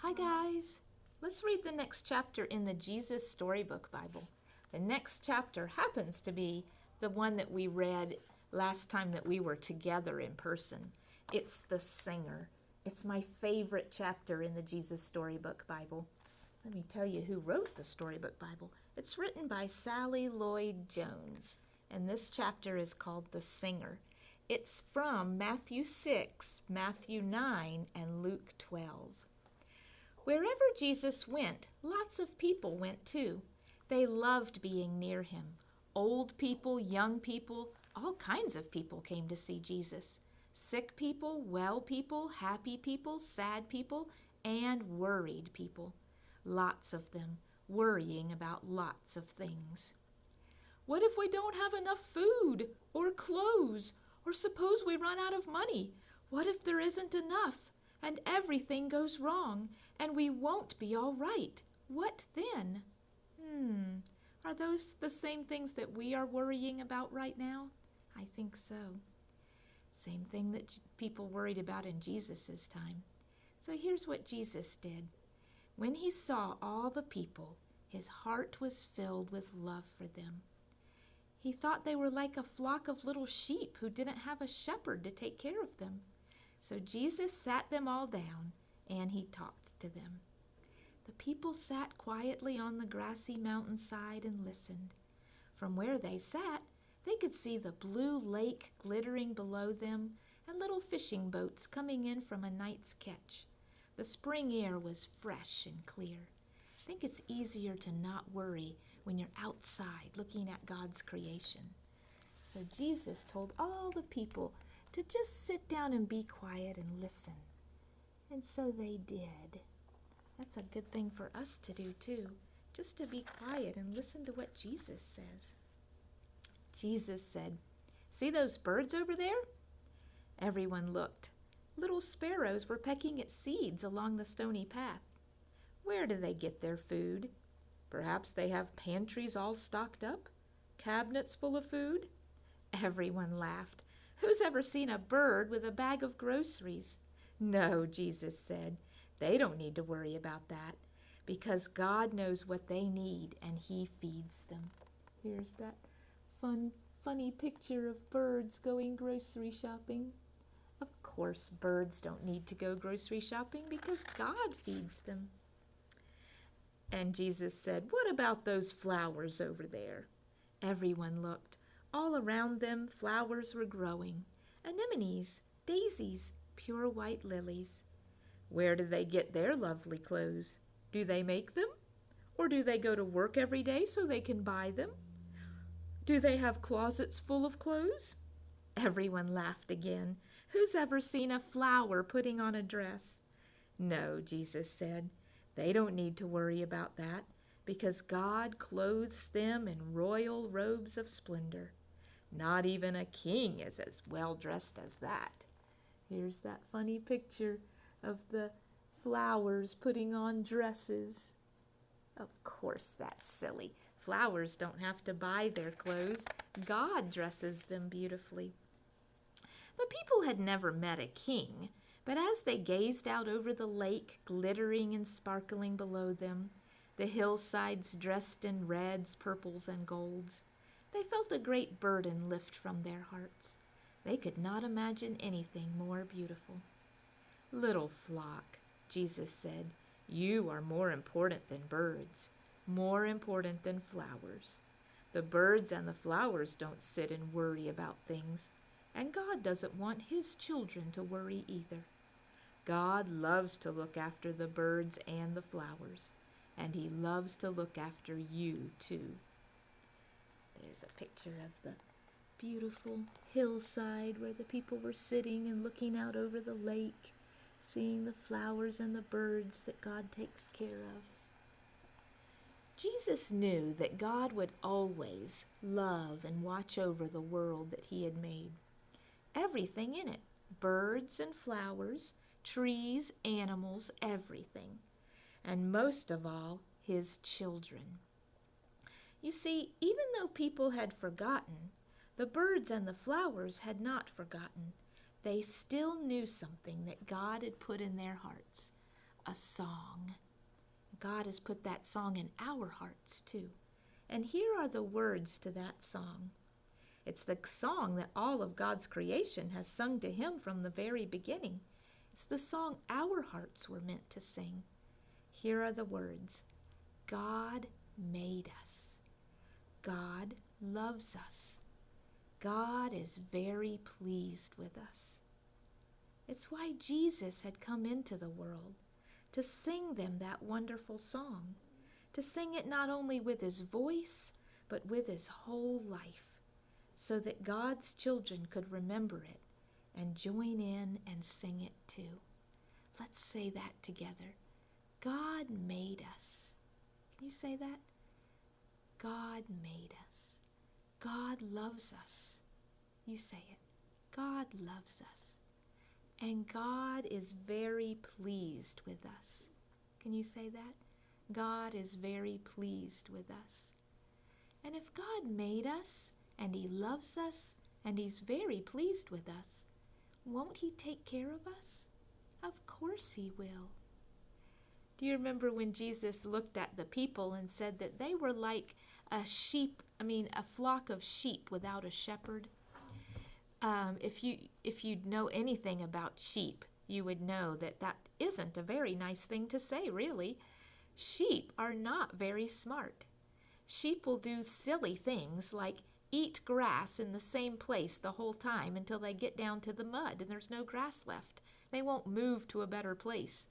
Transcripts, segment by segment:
Hi guys! Let's read the next chapter in the Jesus Storybook Bible. The next chapter happens to be the one that we read last time that we were together in person. It's the Singer. It's my favorite chapter in the Jesus Storybook Bible. Let me tell you who wrote the Storybook Bible. It's written by Sally Lloyd-Jones, and this chapter is called The Singer. It's from Matthew 6, Matthew 9, and Luke 12. Wherever Jesus went, lots of people went too. They loved being near him. Old people, young people, all kinds of people came to see Jesus. Sick people, well people, happy people, sad people, and worried people. Lots of them, worrying about lots of things. What if we don't have enough food or clothes? Or suppose we run out of money? What if there isn't enough and everything goes wrong and we won't be all right? What then? Are those the same things that we are worrying about right now? I think so. Same thing that people worried about in Jesus' time. So here's what Jesus did. When he saw all the people, his heart was filled with love for them. He thought they were like a flock of little sheep who didn't have a shepherd to take care of them. So Jesus sat them all down and he talked to them. The people sat quietly on the grassy mountainside and listened. From where they sat, they could see the blue lake glittering below them and little fishing boats coming in from a night's catch. The spring air was fresh and clear. I think it's easier to not worry when you're outside looking at God's creation. So Jesus told all the people to just sit down and be quiet and listen. And so they did. That's a good thing for us to do too, just to be quiet and listen to what Jesus says. Jesus said, "See those birds over there?" Everyone looked. Little sparrows were pecking at seeds along the stony path. Where do they get their food? Perhaps they have pantries all stocked up? Cabinets full of food? Everyone laughed. Who's ever seen a bird with a bag of groceries? No, Jesus said, they don't need to worry about that because God knows what they need and he feeds them. Here's that funny picture of birds going grocery shopping. Of course, birds don't need to go grocery shopping because God feeds them. And Jesus said, "What about those flowers over there?" Everyone looked. All around them, flowers were growing. Anemones, daisies, pure white lilies. Where do they get their lovely clothes? Do they make them? Or do they go to work every day so they can buy them? Do they have closets full of clothes? Everyone laughed again. Who's ever seen a flower putting on a dress? No, Jesus said. They don't need to worry about that because God clothes them in royal robes of splendor. Not even a king is as well dressed as that. Here's that funny picture of the flowers putting on dresses. Of course, that's silly. Flowers don't have to buy their clothes. God dresses them beautifully. The people had never met a king, but as they gazed out over the lake, glittering and sparkling below them, the hillsides dressed in reds, purples, and golds, they felt a great burden lift from their hearts. They could not imagine anything more beautiful. Little flock, Jesus said, you are more important than birds, more important than flowers. The birds and the flowers don't sit and worry about things, and God doesn't want his children to worry either. God loves to look after the birds and the flowers, and he loves to look after you too. There's a picture of the beautiful hillside where the people were sitting and looking out over the lake, seeing the flowers and the birds that God takes care of. Jesus knew that God would always love and watch over the world that he had made. Everything in it, birds and flowers, trees, animals, everything. And most of all, his children. You see, even though people had forgotten, the birds and the flowers had not forgotten. They still knew something that God had put in their hearts. a song. God has put that song in our hearts too. And here are the words to that song. It's the song that all of God's creation has sung to him from the very beginning. It's the song our hearts were meant to sing. Here are the words. God made us. God loves us. God is very pleased with us. It's why Jesus had come into the world, to sing them that wonderful song, to sing it not only with his voice, but with his whole life, so that God's children could remember it and join in and sing it too. Let's say that together. God made us. Can you say that? God made us. God loves us. You say it. God loves us. And God is very pleased with us. Can you say that? God is very pleased with us. And if God made us, and he loves us, and he's very pleased with us, won't he take care of us? Of course he will. Do you remember when Jesus looked at the people and said that they were like a flock of sheep without a shepherd? If you know anything about sheep, you would know that that isn't a very nice thing to say, really. Sheep are not very smart. Sheep will do silly things like eat grass in the same place the whole time until they get down to the mud and there's no grass left. They won't move to a better place.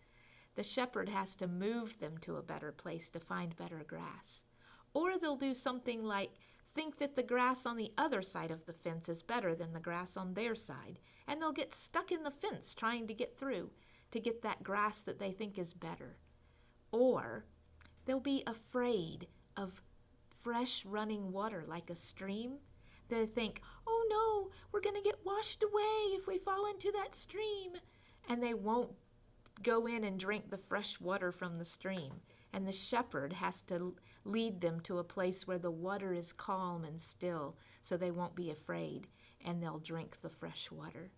The shepherd has to move them to a better place to find better grass. Or they'll do something like think that the grass on the other side of the fence is better than the grass on their side, and they'll get stuck in the fence trying to get through to get that grass that they think is better. Or they'll be afraid of fresh running water like a stream. They think, oh no, we're going to get washed away if we fall into that stream. And they won't go in and drink the fresh water from the stream. And the shepherd has to lead them to a place where the water is calm and still so they won't be afraid and they'll drink the fresh water.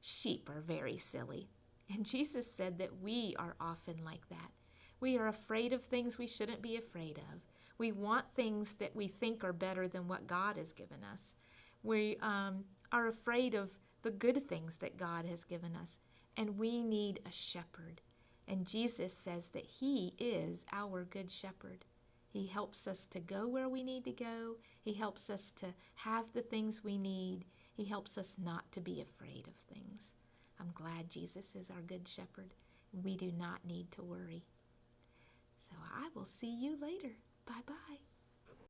Sheep are very silly. And Jesus said that we are often like that. We are afraid of things we shouldn't be afraid of. We want things that we think are better than what God has given us. We are afraid of the good things that God has given us. And we need a shepherd. And Jesus says that he is our good shepherd. He helps us to go where we need to go. He helps us to have the things we need. He helps us not to be afraid of things. I'm glad Jesus is our good shepherd. We do not need to worry. So I will see you later. Bye-bye.